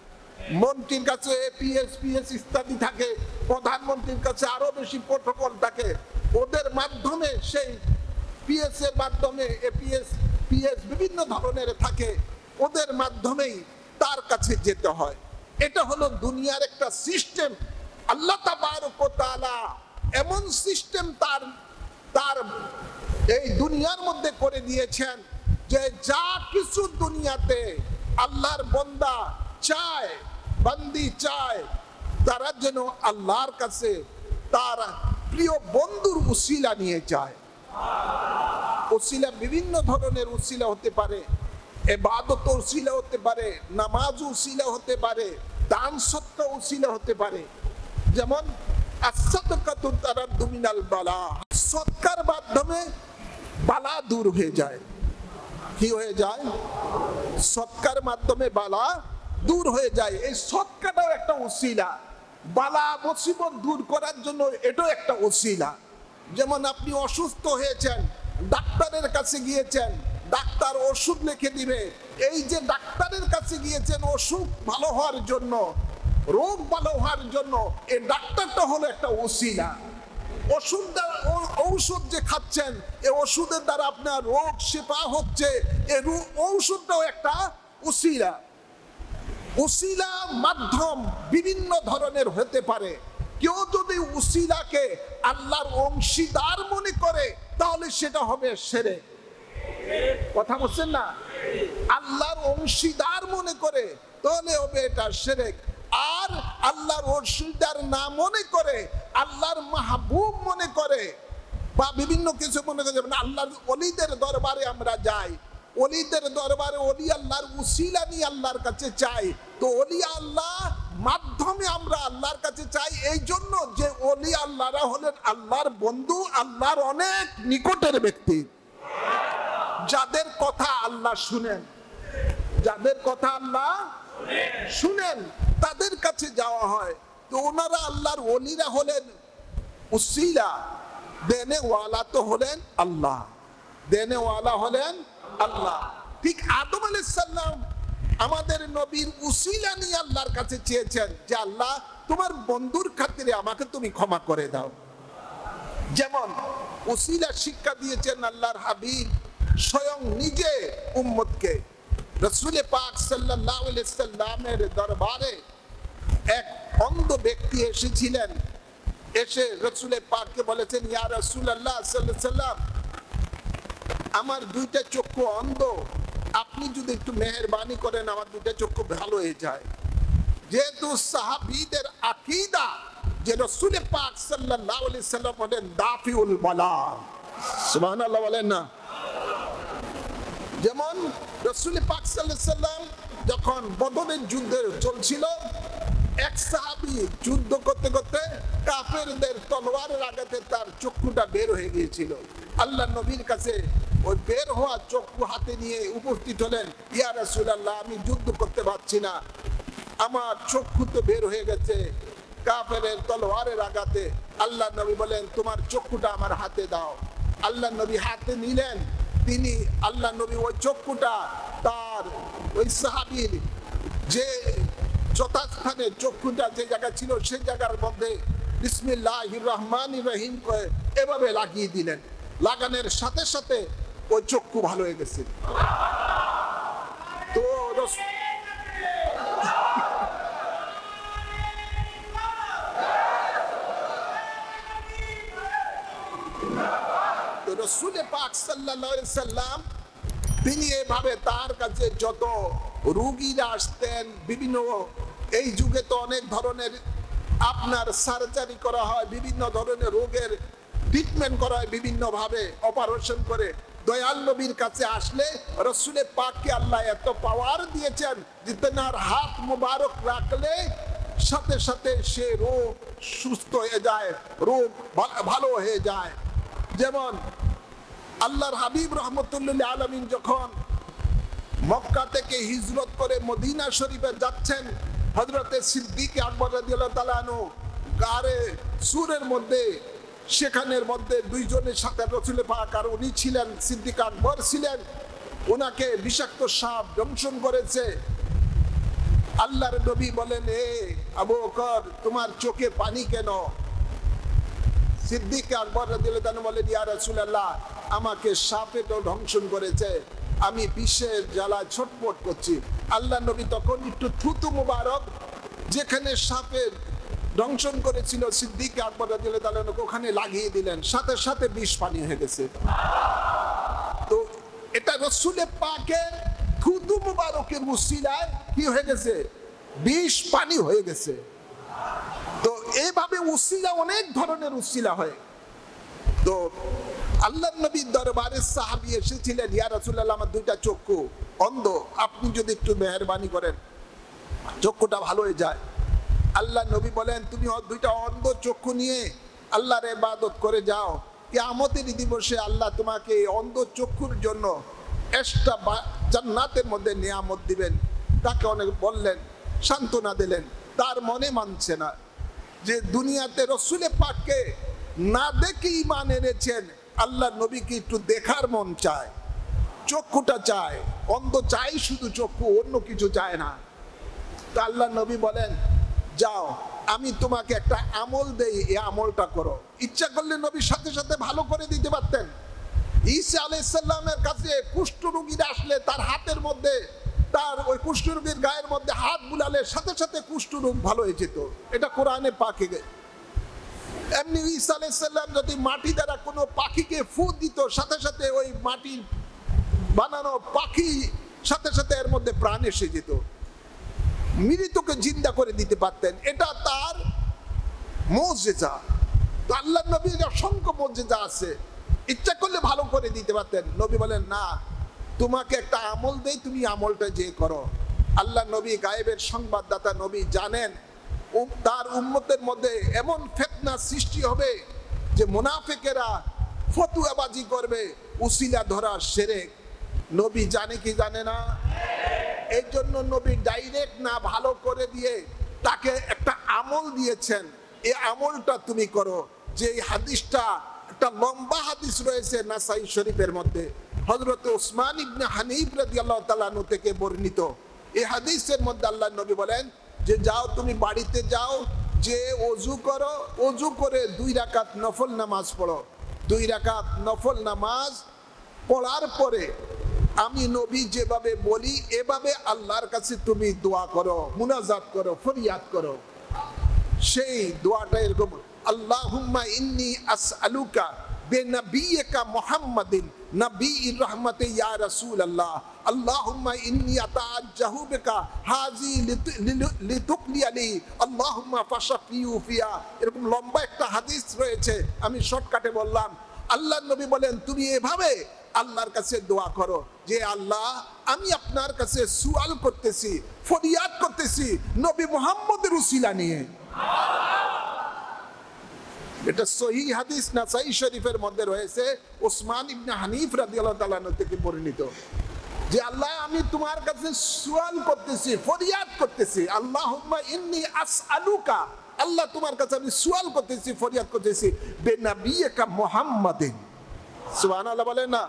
Speaker 1: মন্ত্রীর কাছে পিএস ইত্যাদি থাকে, প্রধানমন্ত্রীর কাছে আরো বেশি প্রোটোকল থাকে। ওদের মাধ্যমে, সেই পিএস এর মাধ্যমে পিএস বিভিন্ন ধরনের থাকে, ওদের মাধ্যমেই তার কাছে যেতে হয়। এটা হলো দুনিয়ার একটা সিস্টেম। আল্লাহ তাবারক ওয়া তাআলা এমন সিস্টেম তার এই দুনিয়ার মধ্যে করে দিয়েছেন যে যা কিছু দুনিয়াতে আল্লাহর বান্দা চায়, বান্দি চায়, তারা যেন আল্লাহর কাছে তার প্রিয় বন্ধুর উসিলা নিয়ে যায়। উসিলা বিভিন্ন ধরনের উসিলা হতে পারে, ইবাদত উসিলা হতে পারে, নামাজ উসিলা হতে পারে, দান সদকা উসিলা হতে পারে। যেমন as-sadaqatu taraddu minal বালা, সদকার মাধ্যমে বালা দূর হয়ে যায়। কি হয়ে যায়? সদকার মাধ্যমে বালা দূর হয়ে যায়। এই সদকাটাও একটা উসিলা, বালা মুসিবত দূর করার জন্য এটাও একটা উসিলা। যেমন আপনি অসুস্থ হয়েছেন, ডাক্তারের কাছে গিয়েছেন, ডাক্তার ওষুধ লিখে দিবে। এই যে ডাক্তারের কাছে গিয়েছেন ওষুধ ভালো হওয়ার জন্য, রোগ ভালো হওয়ার জন্য, এই ডাক্তারটা হলো একটা উসিলা। ঔষধ যে খাচ্ছেন, এই ওষুধের দ্বারা আপনার রোগ শিফা হচ্ছে, এই ঔষধটাও একটা উসিলা। উসিলা মাধ্যম বিভিন্ন ধরনের হতে পারে। কেউ যদি উসিলাকে আল্লাহর অংশীদার মনে করে তাহলে সেটা হবে শিরক। কথা বলছেন না? আল্লাহর অংশীদার মনে করে তাহলে হবে এটা শিরক। আর আল্লাহর অংশীদার না মনে করে, আল্লাহর মাহবুব মনে করে বা বিভিন্ন কিছু মনে করে, যেমন আল্লাহর ওলিদের দরবারে আমরা যাই, ওলিদের দরবারে ওলি আল্লাহর উসিলা নিয়ে আল্লাহর কাছে চাই। তো ওলি আল্লাহ মাধ্যমে আমরা আল্লাহর কাছে চাই, এই জন্য যে ওলি আল্লাহরা হলেন আল্লাহর বন্ধু, আল্লাহর অনেক নিকটের ব্যক্তি, যাদের কথা আল্লাহ শুনেন, যাদের কথা আল্লাহ শুনেন, তাদের কাছে যাওয়া হয়। তো ওনারা আল্লাহর ওলিরা হলেন উসিলা, দেনেওয়ালা তো হলেন আল্লাহ, দেনেওয়ালা হলেন আল্লাহ। ঠিক আদম আলাইহিস সালাম আমাদের নবীর উসিলা নিয়ে আল্লাহর কাছে চেয়েছেন যে আল্লাহ তোমার বন্ধুর খাতিরে আমাকে তুমি ক্ষমা করে দাও। যেমন উসিলা শিক্ষা দিয়েছেন আল্লাহর হাবিব স্বয়ং নিজে উম্মতকে। রাসূল পাক সাল্লাল্লাহু আলাইহি সাল্লামের দরবারে এক অন্ধ ব্যক্তি এসেছিলেন, এসে রাসূল পাককে বলেছেন, ইয়া রাসূলুল্লাহ সাল্লাল্লাহু আলাইহি সাল্লাম, আমার দুইটা চক্ষু অন্ধ, আপনি যদি একটু মেহেরবানি করেন আমার দুইটা চক্ষু ভালো হয়ে যায়। যেহেতু সাহাবীদের আকীদা যে রাসূল পাক সাল্লাল্লাহু আলাইহি সাল্লাম বলেন দাফিউল বালা, সুবহানাল্লাহ বলেন না। যেমন রাসূল পাক সাল্লাল্লাহু আলাইহি সাল্লাম যখন বদরের যুদ্ধ চলছিল, এক সাহাবী যুদ্ধ করতে করতে কাফেরদের তলোয়ারের আঘাতে তার চক্ষুটা বের হয়ে গিয়েছিল। আল্লাহ নবীর কাছে ওই বের হওয়া চক্ষু হাতে নিয়ে উপস্থিত হলেন, ইয়া রাসূলুল্লাহ আমি যুদ্ধ করতে পারছি না, আমার চক্ষু তো বের হয়ে গেছে কাফেরের তলোয়ারের আঘাতে। আল্লাহ নবী বলেন তোমার চক্ষুটা আমার হাতে দাও। আল্লাহ নবী হাতে নিলেন, তিনি আল্লাহ নবী ওই চক্ষুটা তার ওই সাহাবীর যে যথাস্থানে চক্ষুটা যে জায়গা ছিল সেই জায়গার মধ্যে বিসমিল্লাহির রহমানির রহিম করে এভাবে লাগিয়ে দিলেন। লাগানোর সাথে সাথে ওই চক্ষু ভালো হয়ে গেছে। তো রাসূল পাক সাল্লাল্লাহু আলাইহি সাল্লাম তিনি এভাবে তার কাছে যত রোগীরা আসতেন, বিভিন্ন এই যুগে তো অনেক ধরনের আপনার সার্জারি করা হয়, বিভিন্ন ধরনের রোগের ট্রিটমেন্ট করা হয় বিভিন্ন ভাবে অপারেশন করে। দয়াল নবীর কাছে আসলে রাসূল পাককে আল্লাহ এত পাওয়ার দিয়েছেন যে তার হাত মুবারক রাখলে সাথে সাথে সে রোগ সুস্থ হয়ে যায়, রোগ ভালো হয়ে যায়। যেমন আল্লাহর হাবিব রাহমাতুল্লিল আলামিন যখন মক্কা থেকে হিজরত করে মদিনা শরীফে যাচ্ছেন, হযরতে সিদ্দিক আকবর রাদিয়াল্লাহু তাআলা আনহু গারে সুরের মধ্যে, সেখানের মধ্যে দুইজনের সাথে রাসূল পাক আর উনি ছিলেন, সিদ্দিক আকবর ছিলেন, ওনাকে বিষাক্ত সাপ দংশন করেছে। আল্লাহর নবী বলেন, এ আবু বকর তোমার চোখে পানি কেন? সিদ্দিক আকবর রাদিয়াল্লাহু তাআলা বলেন, ইয়া রাসূলুল্লাহ আমাকে সাপে তো দংশন করেছে, আমি বিষের জ্বালা ছটফট করছি। আল্লাহ নবী তখন একটু থুতু মুবারক যেখানে সাপের দংশন করেছিল সিদ্দিক আকবর রাদিয়াল্লাহু তাআলা ওখানে লাগিয়ে দিলেন, সাথে সাথে বিষ পানি হয়ে গেছে। তো এটা রাসূল পাকের থুতু মুবারকের উসিলায় কি হয়ে গেছে? বিষ পানি হয়ে গেছে। তো এইভাবে উসিলা অনেক ধরনের উসিলা হয়। তো আল্লাহর নবীর দরবারে সাহাবী এসেছিলেন, ইয়া রাসূলুল্লাহ আমার দুইটা চক্ষু অন্ধ, আপনি যদি একটু মেহেরবানি করেন চক্ষুটা ভালো হয়ে যায়। আল্লাহ নবী বলেন তুমি দুইটা অন্ধ চক্ষু নিয়ে আল্লাহর ইবাদত করে যাও, কিয়ামতের দিবসে আল্লাহ তোমাকে এই অন্ধ চক্ষুর জন্য এক্সট্রা জান্নাতের মধ্যে নিয়ামত দিবেন। তাকে অনেক বললেন, সান্ত্বনা দিলেন, তার মনে মানছে না যে দুনিয়াতে রাসূল পাককে না দেখে ঈমান এনেছেন, আল্লাহ নবীকে একটু দেখার মন চায়, চক্ষুটা চায়, অন্ধ চাই শুধু চক্ষু, অন্য কিছু চায় না। তা আল্লাহ নবী বলেন যাও আমি তোমাকে একটা আমল দেই, এই আমলটা করো। ইচ্ছা করলে নবী সাথে সাথে ভালো করে দিতে পারতেন। ঈসা আলাইহিস সালামের কাছে কুষ্ঠরোগীরা আসলে তার হাতের মধ্যে, তার ওই কুষ্ঠরোগীর গায়ের মধ্যে হাত বুলালে সাথে সাথে কুষ্ঠরোগ ভালো হয়ে যেত, এটা কোরআনে পাকে। এমনি ঈসা আলাইহিস সালাম যদি মাটি দ্বারা কোনো পাখিকে ফু দিত, সাথে সাথে ওই মাটি বানানো পাখি সাথে সাথে এর মধ্যে প্রাণ এসে যেত, মৃতকে জিন্দা করে দিতে পারতেন। এটা তার মুজিজা। তো আল্লাহ নবীর অসংখ্য মুজিজা আছে, ইচ্ছা করলে ভালো করে দিতে পারতেন। নবী বলেন না, তোমাকে একটা আমল দেই, তুমি আমলটা যে করো। আল্লাহ নবী গায়েবের সংবাদদাতা নবী জানেন তার উম্মতের মধ্যে এমন ফিতনা সৃষ্টি হবে যে মুনাফিকেরা ফতুয়াবাজি করবে, উসিলা ধরা শিরক। নবী জানে কি জানে না? এই জন্য নবী ডাইরেক্ট না ভালো করে দিয়ে তাকে একটা আমল দিয়েছেন, এই আমলটা তুমি করো। যে এই হাদিসটা একটা লম্বা হাদিস রয়েছে নাসাই শরীফের মধ্যে, হযরত উসমান ইবনে হানিফ রাদিয়াল্লাহু তাআলা আনহু থেকে বর্ণিত। এই হাদিসের মধ্যে আল্লাহর নবী বলেন যে যাও তুমি বাড়িতে যাও, যে ওযু করো, ওযু করে 2 রাকাত নফল নামাজ পড়ো। 2 রাকাত নফল নামাজ পড়ার পরে আমি নবী যেভাবে বলি এভাবে আল্লাহর কাছে তুমি দোয়া করো, মুনাজাত করো, ফরিয়াদ করো। সেই দোয়াটা এরকম, আল্লাহুম্মা ইন্নী আসআলুকা বিনবিয়িকা মুহাম্মাদিন নবিয়্যির রাহমাতি ইয়া রাসূলুল্লাহ, আল্লাহুম্মা ইন্নী আতাআজ্জাহু বিকা হাযি লিতুকলি আলি, আল্লাহুম্মা ফাশফিউ ফিয়া। এরকম লম্বা একটা হাদিস রয়েছে, আমি শর্টকাটে বললাম। আল্লাহর নবী বলেন তুমি এভাবে আল্লাহর কাছে দোয়া করো যে আল্লাহ আমি আপনার কাছে সুয়াল করতেছি, ফরিয়াদ করতেছি নবী মুহাম্মদের উসিলা নিয়ে। এটা সহিহ হাদিস নাসাই শরীফের মধ্যে রয়েছে, উসমান ইবনে হানিফ রাদিয়াল্লাহু তাআলা আনহু থেকে বর্ণিত যে আল্লাহ আমি তোমার কাছে সুয়াল করতেছি, ফরিয়াদ করতেছি, আল্লাহুম্মা ইন্নী আসআলুকা, আল্লাহ তোমার কাছে আমি সুয়াল করতেছি, ফরিয়াদ করতেছি বিনবিয়িকা মুহাম্মাদিন, সুবহানাল্লাহ বলেন না,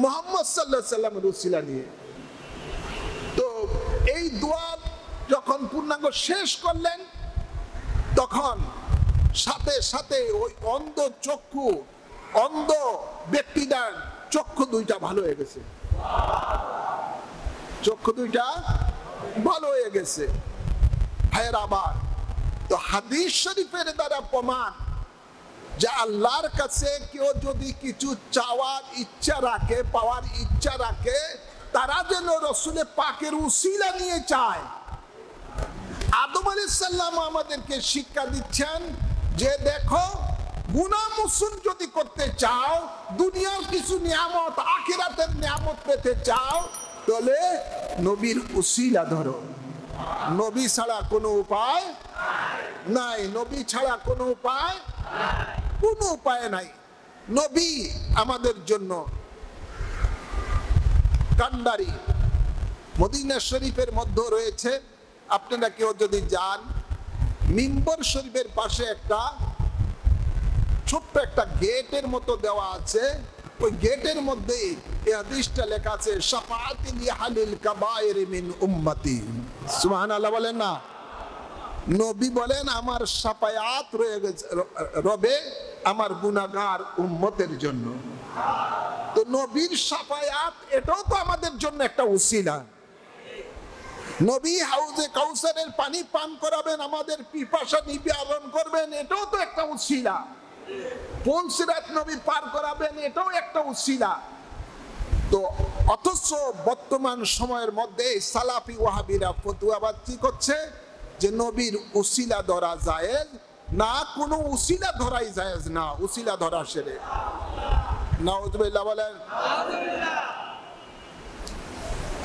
Speaker 1: মুহাম্মদ সাল্লাল্লাহু আলাইহি ওয়াসাল্লামের উসিলা নিয়ে। তো এই দোয়া যখন পূর্ণাঙ্গ শেষ করলেন তখন সাথে সাথে ওই অন্ধ ব্যক্তিটার চক্ষু দুইটা ভালো হয়ে গেছে, চক্ষু দুইটা ভালো হয়ে গেছে। ভাইয়ের আবার তো হাদিস শরীফের দ্বারা প্রমাণ যে আল্লাহর কাছে কেউ যদি কিছু চাওয়ার ইচ্ছা রাখে, পাওয়ার ইচ্ছা রাখে, তারা যেন রসুলে পাকের উসিলা নিয়ে চায়। আদম আলাইহিস সালাম আমাদেরকে শিক্ষা দিচ্ছেন যে দেখো গুনাহ মোচন যদি করতে চাও, দুনিয়ার কিছু নিয়ামত, আখিরাতের নিয়ামত পেতে চাও, তাহলে নবীর উসিলা ধরো। নবী ছাড়া কোনো উপায় নাই, নবী ছাড়া কোনো উপায়, কোনো উপায় নাই। নবী আমাদের জন্য কান্ডারি। মদিনা শরীফের মধ্যে রয়েছে, আপনারা কেউ যদি যান, মিম্বর শরীফের পাশে একটা ছোট্ট একটা গেটের মতো দেওয়া আছে, ওই গেটের মধ্যে এই হাদিসটা লেখা আছে শাফাআতি লিহালিল কাবায়ের মিন উম্মতি, সুবহানাল্লাহ বলেন না। নবী বলেন আমার শাফায়াত রবে আমার গুনাহগার উম্মতের জন্য। তো নবীর শাফায়াত এটাও তো আমাদের জন্য একটা উসিলা। নবী হাউজে কাউসারের পানি পান করাবেন, আমাদের পিপাসা নিবারণ করবেন, এটাও তো একটা উসিলা। পুল সিরাত নবী পার করাবেন, এটাও একটা উসিলা। তো অথচ বর্তমান সময়ের মধ্যে সালাফি ওয়াহাবিরা ফতোয়াবাদ কি করছে যে নবীর উসিলা ধরা জায়েজ না, কোনো উসিলা ধরাই জায়েজ না, উসিলা ধরা শিরক। নাউজুবিল্লাহ বলেন।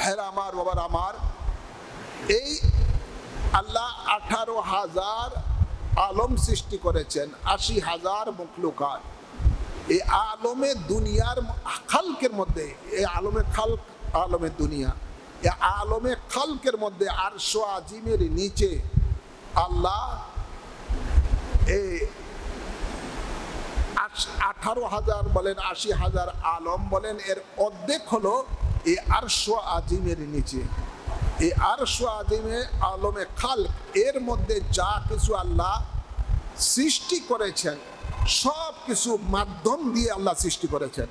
Speaker 1: হ্যাঁ আমার বাবার আমার, এই আল্লাহ 18,000 আলম সৃষ্টি করেছেন, 80,000 মখলুকাত। এই আলমে দুনিয়ার খালকের মধ্যে, এই আলমে খালক, আলমে দুনিয়া, এই আলমে খালকের মধ্যে আরশ আজিমের নিচে আল্লাহ এই 18,000 বলেন, 80,000 আলম বলেন, এর অর্ধেক হলো এই আরশ আজিমের নিচে। এই আরশ আজিমে আলমে খালক, এর মধ্যে যা কিছু আল্লাহ সৃষ্টি করেছেন সব কিছু মাধ্যম দিয়ে আল্লাহ সৃষ্টি করেছেন,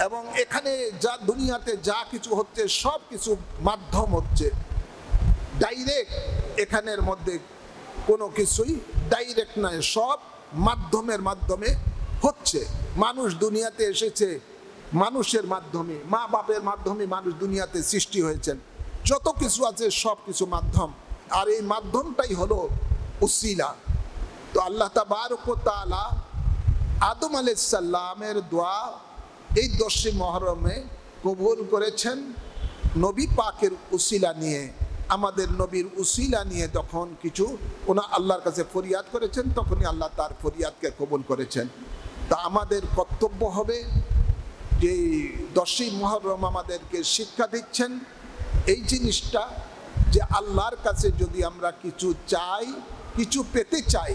Speaker 1: এবং এখানে যা দুনিয়াতে যা কিছু হচ্ছে সব কিছু মাধ্যম হচ্ছে, ডাইরেক্ট এখানের মধ্যে কোনো কিছুই ডাইরেক্ট নয়, সব মাধ্যমের মাধ্যমে হচ্ছে। মানুষ দুনিয়াতে এসেছে মানুষের মাধ্যমে, মা বাপের মাধ্যমে মানুষ দুনিয়াতে সৃষ্টি হয়েছেন, যত কিছু আছে সব কিছু মাধ্যম, আর এই মাধ্যমটাই হলো উসিলা। তো আল্লাহ তাবারক ওয়া তাআলা আদম আলাইহিস সালামের দোয়া এই 10 মুহররমে কবুল করেছেন নবী পাকের উসিলা নিয়ে। আমাদের নবীর উসিলা নিয়ে যখন কিছু ওনা আল্লাহর কাছে ফরিয়াদ করেছেন, তখনই আল্লাহ তার ফরিয়াদকে কবুল করেছেন। তা আমাদের কর্তব্য হবে যে 10 মুহররম আমাদেরকে শিক্ষা দিচ্ছেন এই জিনিসটা যে আল্লাহর কাছে যদি আমরা কিছু চাই, কিছু পেতে চাই,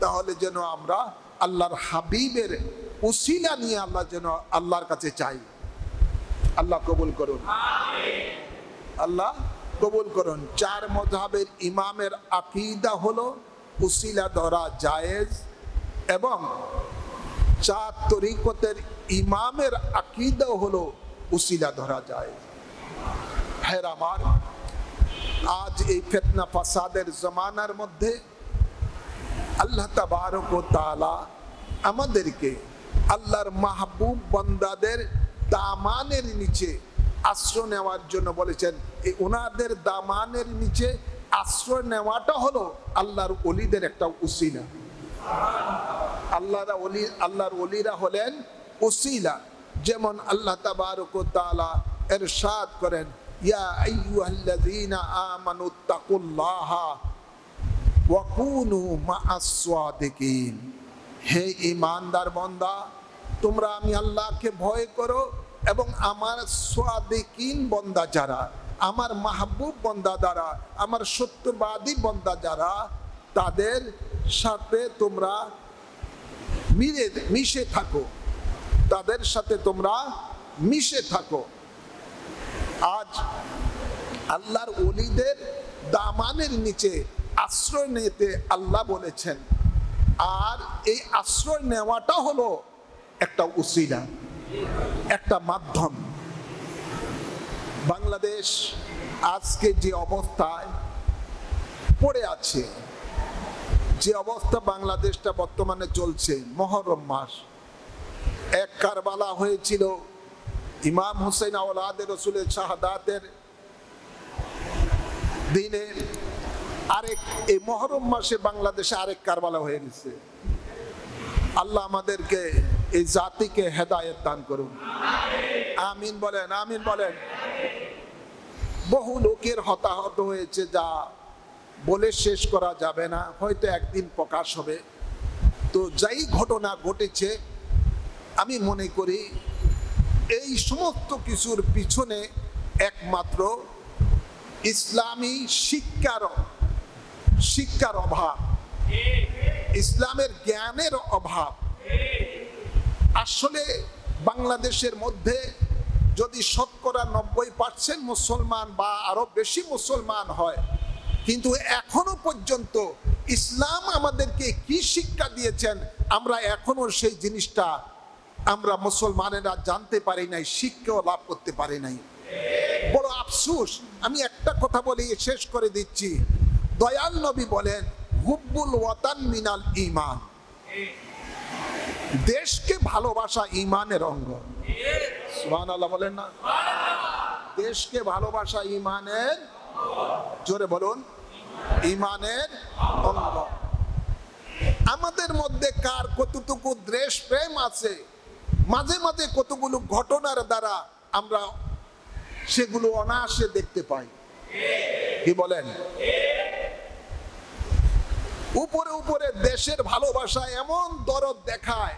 Speaker 1: তাহলে যেন আমরা আল্লাহর হাবিবের উসিলা নিয়ে আল্লাহ যেন আল্লাহর কাছে চাই। আল্লাহ কবুল করুন, আল্লাহ কবুল করুন। চার মযহাবের ইমামের আকীদা হলো উসিলা ধরা জায়েজ, এবং চার তরিকতের ইমামের আকীদা হলো উসিলা ধরা জায়েজ। ভাইরা আমার, আজ এই ফিতনা ফাসাদের জমানার মধ্যে আল্লাহ তাবারক ওয়া তাআলা আমাদেরকে আল্লাহর মাহবুব বান্দাদের দামানের নিচে আশ্রয় নেওয়ার জন্য বলেছেন। এই ওনাদের দামানের নিচে আশ্রয় নেওয়াটা হলো আল্লাহর ওলিদের একটা উসিলা। আল্লাহর ওলিরা হলেন উসিলা। যেমন আল্লাহ তাবারক ওয়া তাআলা ইরশাদ করেন, ইয়া আইয়ুহাল্লাযীনা আমানুত্তাকুল্লাহা ওয়া কুনু মা'আস সাদিকিন। হে ঈমানদার বান্দা, তোমরা আমি আল্লাহকে ভয় করো এবং আমার সাদিকিন বান্দা যারা, আমার মাহবুব বান্দা যারা, আমার সত্যবাদী বান্দা যারা, তাদের সাথে তোমরা মিশে থাকো, তাদের সাথে তোমরা মিশে থাকো। আজ আল্লাহর ওলিদের দামানের নিচে আশ্রয় নিতে আল্লাহ বলেছেন, আর এই আশ্রয় নেওয়াটা হলো একটা উসিলা, একটা মাধ্যম। বাংলাদেশ আজকে যে অবস্থায় পড়ে আছে, যে অবস্থা বাংলাদেশটা বর্তমানে চলছে, মুহররম মাস, এক কারবালা হয়েছিল, ইমাম হুসাইন আওলাদে রাসূলের শাহাদাতের দিনে। আরেক এই মুহররম মাসে বাংলাদেশে আরেক কারবালা হয়ে গেছে। আল্লাহ আমাদেরকে এই জাতিকে হেদায়েত দান করুন, আমিন বলেন, আমিন বলেন। বহু লোকের হতাহত হয়েছে, যা বলে শেষ করা যাবে না, হয়তো একদিন প্রকাশ হবে। তো যাই ঘটনা ঘটেছে, আমি মনে করি এই সমস্ত কিছুর পিছনে একমাত্র ইসলামী শিক্ষার অভাব, ইসলামের জ্ঞানের অভাব। আসলে বাংলাদেশের মধ্যে যদি শতকরা 90% মুসলমান বা আরো বেশি মুসলমান হয়, কিন্তু এখনো পর্যন্ত ইসলাম আমাদেরকে কি শিক্ষা দিয়েছেন আমরা এখনো সেই জিনিসটা আমরা মুসলমানেরা জানতে পারি নাই, শিক্ষাও লাভ করতে পারি নাই। বড় আফসোস। আমি একটা কথা বলি, শেষ করে দিচ্ছি। দয়াল নবী বলেন, হুব্বুল ওয়াতান মিনাল ঈমান। দেশকে ভালোবাসা ঈমানের অঙ্গ। সুবহানাল্লাহ বলেন না? দেশকে ভালোবাসা ঈমানের, জোরে বলুন, ঈমানের অঙ্গ। আমাদের মধ্যে কার কতটুকু দেশ প্রেম আছে, মাঝে মাঝে কতগুলো ঘটনার দ্বারা আমরা সেগুলো অনায়াসে দেখতে পাই। কি বলেন? উপরে উপরে দেশের ভালোবাসা এমন দরদ দেখায়,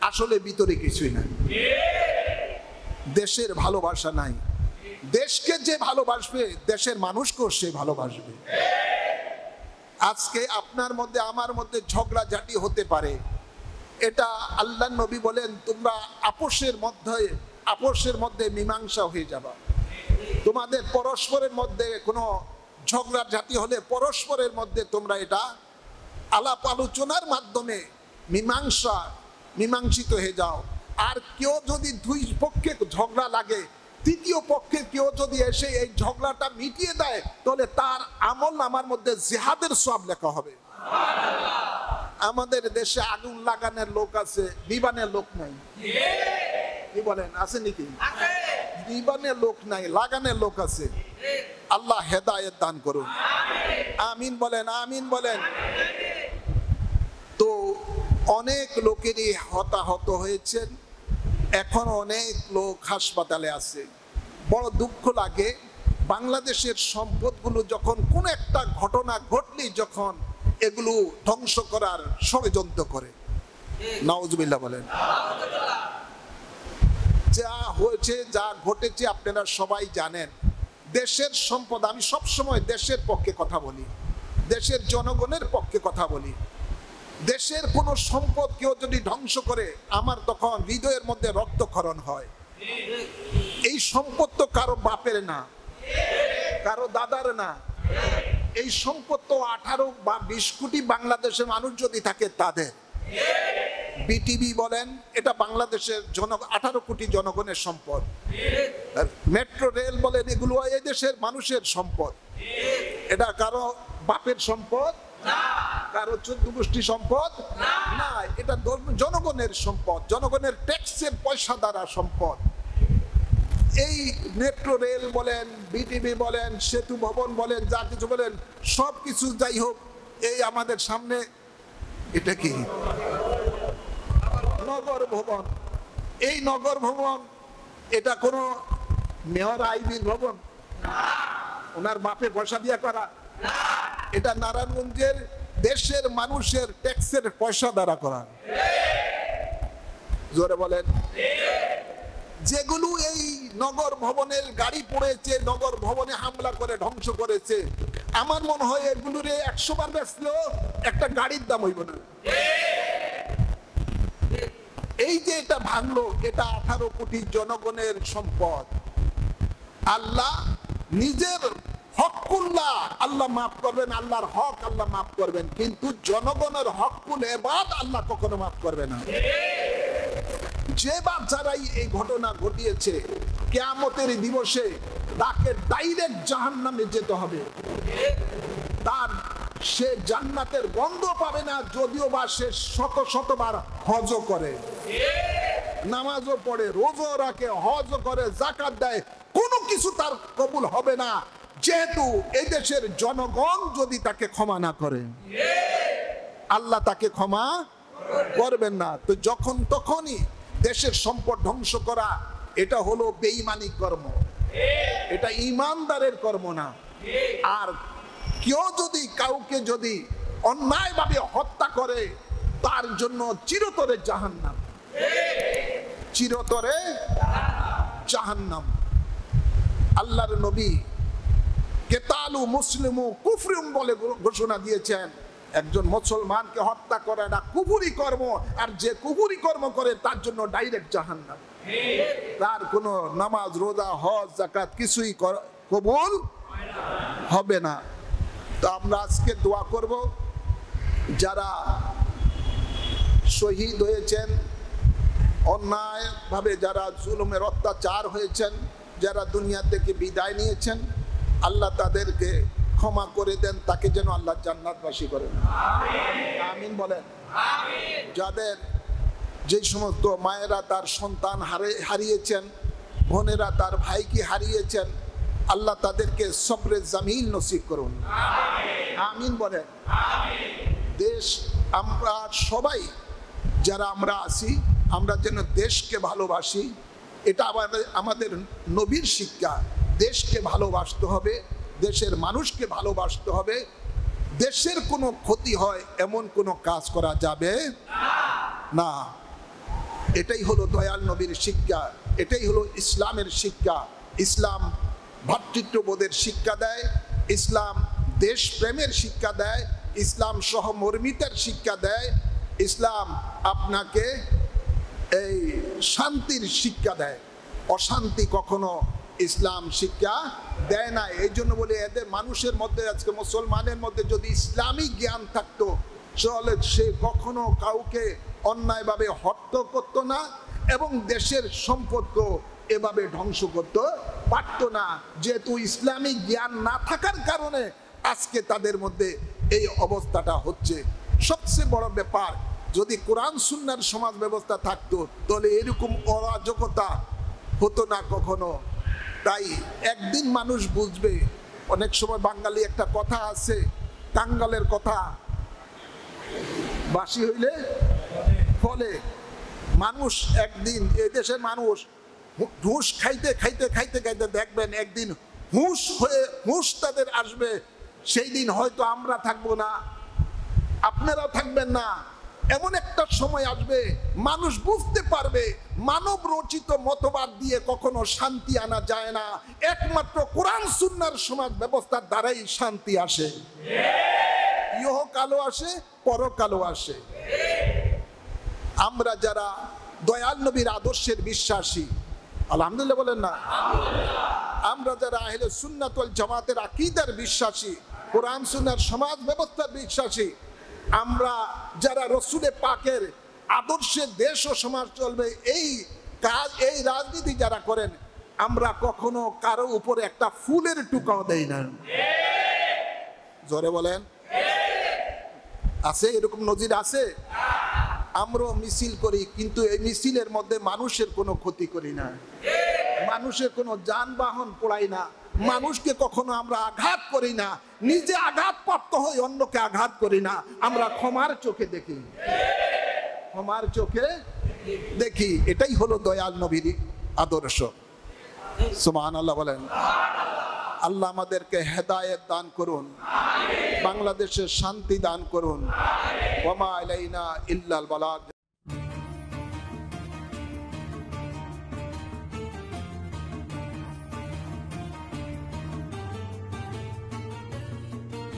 Speaker 1: আসলে ভিতরে কিছুই নাই, দেশের ভালোবাসা নাই। দেশকে যে ভালোবাসবে, দেশের মানুষকেও সে ভালোবাসবে। আজকে আপনার মধ্যে আমার মধ্যে ঝগড়াঝাটি হতে পারে, এটা আল্লাহর নবী বলেন তোমরা আপোষের মধ্যে মীমাংসা হয়ে যাবা। তোমাদের পরস্পরের মধ্যে কোনো ঝগড়াঝাটি হলে পরস্পরের মধ্যে তোমরা এটা আলাপ আলোচনার মাধ্যমে মীমাংসিত হয়ে যাও। আর কেউ যদি দুই পক্ষে ঝগড়া লাগে, তৃতীয় পক্ষে কেউ যদি এসে এই ঝগড়াটা মিটিয়ে দেয়, তাহলে তার আমল নামার মধ্যে জিহাদের সওয়াব লেখা হবে। আমাদের দেশে আগুন লাগানোর লোক আছে, নিবানের লোক নাই। কি বলেন, আছে নাকি? নিবানের লোক নাই, লাগানোর লোক আছে। আল্লাহ হেদায়েত দান করুন, আমিন বলেন, আমিন বলেন। তো অনেক লোকেরই হতাহত হয়েছেন, এখন অনেক লোক হাসপাতালে আছে। বড় দুঃখ লাগে, বাংলাদেশের সম্পদগুলো যখন কোন একটা ঘটনা ঘটলেই যখন এগুলো ধ্বংস করার ষড়যন্ত্র করে। নাউজুবিল্লাহ বলেন। যা হয়েছে, যা ঘটেছে আপনারা সবাই জানেন। দেশের সম্পদ, আমি সব সময় দেশের পক্ষে কথা বলি, দেশের জনগণের পক্ষে কথা বলি। দেশের কোনো সম্পদ কেউ যদি ধ্বংস করে আমার তখন হৃদয়ের মধ্যে রক্তক্ষরণ হয়। এই সম্পদ তো কারো বাপের না, কারো দাদার না, এই সম্পদ তো 18 বা 20 কোটি বাংলাদেশের মানুষ যদি থাকে তাদের। বিটিভি বলেন, এটা বাংলাদেশের 18 কোটি জনগণের সম্পদ। মেট্রো রেল বলেন, এগুলো এই দেশের মানুষের সম্পদ। এটা কারো বাপের সম্পদ, কারো 14 গোষ্ঠী সম্পদ না, এটা জনগণের সম্পদ, জনগণের ট্যাক্সের পয়সা দ্বারা সম্পদ। এই মেট্রো রেল বলেন, বিটিভি বলেন, সেতু ভবন বলেন, যা কিছু বলেন, সব কিছু যাই হোক, এই আমাদের সামনে এটা কি নগর ভবন। এই নগর ভবন এটা কোনো মেয়র আইবির ভবন, ওনার বাপের পয়সা দিয়ে করা, এটা নারায়ণগঞ্জের দেশের মানুষের ট্যাক্সের পয়সা দ্বারা করা। জোরে বলেন। যেগুলো এই নগর ভবনের গাড়ি পড়েছে, নগর ভবনে হামলা করে ধ্বংস করেছে, আমার মনে হয় এগুলোরে 100 বার বেচলেও একটা গাড়ির দাম হইব না। এই যে এটা ভাঙলো, এটা 18 কোটি জনগণের সম্পদ। আল্লাহ নিজের হকুল্লাহ আল্লাহ মাফ করবেন, আল্লাহর হক আল্লাহ মাফ করবেন, কিন্তু জনগণের হকুল এবাদ আল্লাহ কখনো মাফ করবে না। যে বাচ্চারাই এই ঘটনা ঘটিয়েছে, কিয়ামতের দিবসে তাকে ডাইরেক্ট জাহান্নামে যেতে হবে। তার সে জান্নাতের গন্ধ পাবে না, যদিও বা সে শত শতবার হজ করে, নামাজও পড়ে, রোজা রাখে, হজ করে, যাকাত দেয়, কোনো কিছু তার কবুল হবে না, যেহেতু এই দেশের জনগণ যদি তাকে ক্ষমা না করে, আল্লাহ তাকে ক্ষমা করবেন না। তো যখন তখনই দেশের সম্পদ ধ্বংস করা, এটা হলো বেঈমানি কর্ম, এটা ইমানদারের কর্ম না। আর কেউ যদি কাউকে যদি অন্যায়ভাবে হত্যা করে, তার জন্য চিরতরে জাহান্নাম, চিরতরে জাহান্নাম। আল্লাহর নবী কেতালু মুসলিমু কুফরুম বলে ঘোষণা দিয়েছেন, একজন মুসলমানকে হত্যা করা এটা কুফরি কর্ম, আর যে কুফরি কর্ম করে তার জন্য ডাইরেক্ট জাহান্নাম। তার কোনো নামাজ, রোজা, হজ, যাকাত কিছুই কবুল হবে না। তো আমরা আজকে দোয়া করব, যারা শহীদ হয়েছেন, অন্যায়ভাবে যারা জুলুমের অত্যাচার হয়েছেন, যারা দুনিয়া থেকে বিদায় নিয়েছেন, আল্লাহ তাদেরকে ক্ষমা করে দেন, তাকে যেন আল্লাহ জান্নাতবাসী করেন, আমিন বলেন। যাদের যে সমস্ত মায়েরা তার সন্তান হারিয়েছেন, বোনেরা তার ভাইকে হারিয়েছেন, আল্লাহ তাদেরকে সবরে জামিল নসিব করুন, আমিন বলেন। দেশ, আমরা সবাই যারা আমরা আছি, আমরা যেন দেশকে ভালোবাসি, এটা আমাদের নবীর শিক্ষা। দেশকে ভালোবাসতে হবে, দেশের মানুষকে ভালোবাসতে হবে, দেশের কোনো ক্ষতি হয় এমন কোনো কাজ করা যাবে না। এটাই হলো দয়াল নবীর শিক্ষা, এটাই হলো ইসলামের শিক্ষা। ইসলাম ভ্রাতৃত্ববোধের শিক্ষা দেয়, ইসলাম দেশপ্রেমের শিক্ষা দেয়, ইসলাম সহমর্মিতার শিক্ষা দেয়, ইসলাম আপনাকে এই শান্তির শিক্ষা দেয়। অশান্তি কখনো ইসলাম শিক্ষা দেয় না। এই জন্য বলে এদের মানুষের মধ্যে, আজকে মুসলমানের মধ্যে যদি ইসলামী জ্ঞান থাকতো, তাহলে সে কখনো কাউকে অন্যায়ভাবে হত্যা করতো না এবং দেশের সম্পদ এভাবে ধ্বংস করতে পারতো না। যেহেতু ইসলামী জ্ঞান না থাকার কারণে আজকে তাদের মধ্যে এই অবস্থাটা হচ্ছে। সবচেয়ে বড় ব্যাপার, যদি কোরআন সুন্নাহর সমাজ ব্যবস্থা থাকতো, তাহলে এরকম অরাজকতা হতো না কখনো। তাই একদিন মানুষ বুঝবে। অনেক সময় বাঙালি একটা কথা আছে, কাঙ্গালের কথা বাসি হইলে ফলে। মানুষ একদিন, এই দেশের মানুষ ঘুষ খাইতে খাইতে খাইতে খাইতে দেখবেন একদিন হুঁশ তাদের আসবে। সেই দিন হয়তো আমরা থাকবো না, আপনারাও থাকবেন না, এমন একটা সময় আসবে মানুষ বুঝতে পারবে মানব রচিত মতবাদ দিয়ে কখনো শান্তি আনা যায় না, একমাত্র কোরআন সুন্নাহর সমাজ ব্যবস্থার দ্বারাই শান্তি আসে। ইহকালও আসে, পরকালও আসে। আমরা যারা দয়াল নবীর আদর্শের বিশ্বাসী, আলহামদুলিল্লাহ বলেন না, আমরা যারা আহলে সুন্নাত ওয়াল জামাতের আকীদার বিশ্বাসী, কোরআন সুন্নাহর সমাজ ব্যবস্থার বিশ্বাসী, আমরা যারা রসুলের পাকের আদর্শে দেশ ও সমাজ চলবে এই কাজ, এই রাজনীতি যারা করেন, আমরা কখনো কারো উপরে একটা ফুলের টুকাও দেই না। জোরে বলেন, আছে এরকম নজির আছে? আমরাও মিছিল করি, কিন্তু এই মিছিলের মধ্যে মানুষের কোনো ক্ষতি করি না, মানুষের কোনো যানবাহন পোড়াই না, মানুষকে কখনো আমরা আঘাত করি না, নিজে আঘাতপ্রাপ্ত হই, অন্যকে আঘাত করি না। আমরা ক্ষমার চোখে দেখি, ক্ষমার চোখে দেখি। এটাই হলো দয়াল নবীর আদর্শ। সুবহানাল্লাহ বলেন। আল্লাহ আমাদেরকে হেদায়েত দান করুন, বাংলাদেশে শান্তি দান করুন। ওয়া মা আলাইনা ইল্লাল বালাগ।